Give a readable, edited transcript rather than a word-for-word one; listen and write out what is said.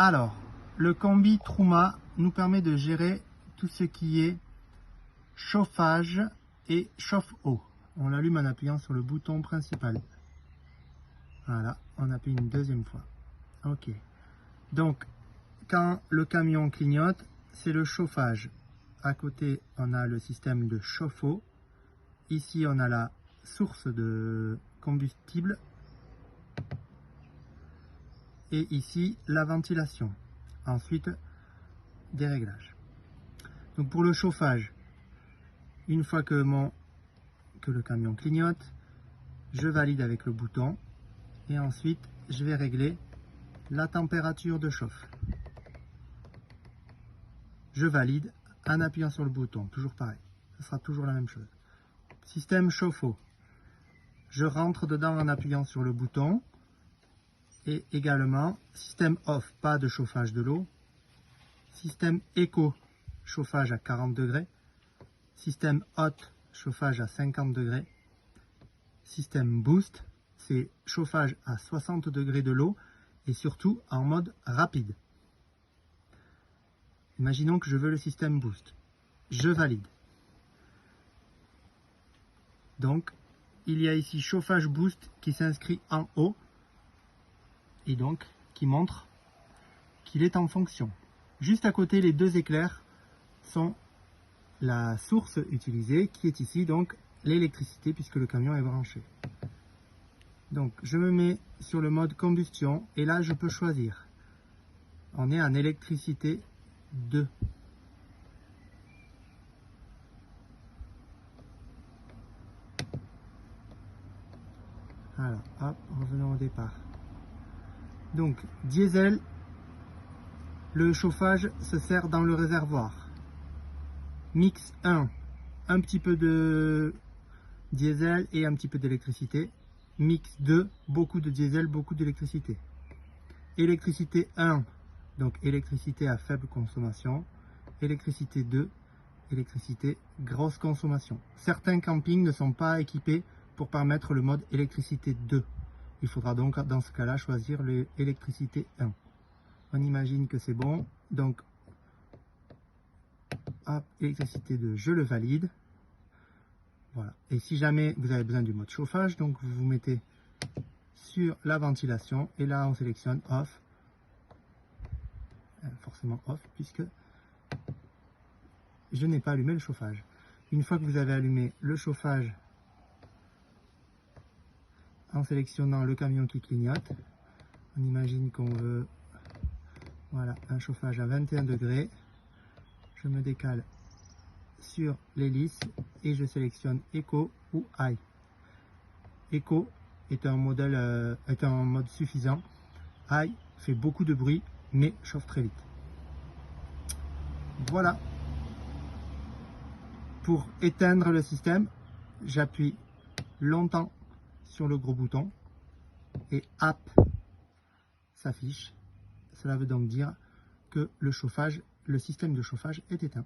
Alors, le combi Truma nous permet de gérer tout ce qui est chauffage et chauffe-eau. On l'allume en appuyant sur le bouton principal. Voilà, on appuie une deuxième fois. Ok. Donc, quand le camion clignote, c'est le chauffage. À côté, on a le système de chauffe-eau. Ici, on a la source de combustible. Et ici, la ventilation. Ensuite, des réglages. Donc pour le chauffage, une fois que le camion clignote, je valide avec le bouton. Et ensuite, je vais régler la température de chauffe. Je valide en appuyant sur le bouton, toujours pareil. Ce sera toujours la même chose. Système chauffe-eau. Je rentre dedans en appuyant sur le bouton. Et également, système off, pas de chauffage de l'eau. Système éco, chauffage à 40 degrés. Système hot, chauffage à 50 degrés. Système boost, c'est chauffage à 60 degrés de l'eau et surtout en mode rapide. Imaginons que je veux le système boost. Je valide. Donc, il y a ici chauffage boost qui s'inscrit en haut et donc qui montre qu'il est en fonction. Juste à côté, les deux éclairs sont la source utilisée qui est ici, donc l'électricité puisque le camion est branché. Donc, je me mets sur le mode combustion et là, je peux choisir. On est en électricité 2. Alors, hop, revenons au départ. Donc, diesel, le chauffage se sert dans le réservoir. Mix 1, un petit peu de diesel et un petit peu d'électricité. Mix 2, beaucoup de diesel, beaucoup d'électricité. Électricité 1, donc électricité à faible consommation. Électricité 2, électricité grosse consommation. Certains campings ne sont pas équipés pour permettre le mode électricité 2. Il faudra donc dans ce cas-là choisir l'électricité 1. On imagine que c'est bon. Donc, hop, électricité 2, je le valide. Voilà. Et si jamais vous avez besoin du mode chauffage, donc vous vous mettez sur la ventilation et là on sélectionne off. Forcément off puisque je n'ai pas allumé le chauffage. Une fois que vous avez allumé le chauffage en sélectionnant le camion qui clignote, on imagine qu'on veut voilà, un chauffage à 21 degrés. Je me décale sur l'hélice et je sélectionne Eco ou High. Eco est un mode suffisant. High fait beaucoup de bruit mais chauffe très vite. Voilà. Pour éteindre le système, j'appuie longtemps sur le gros bouton et hop, s'affiche. Cela veut donc dire que le système de chauffage est éteint.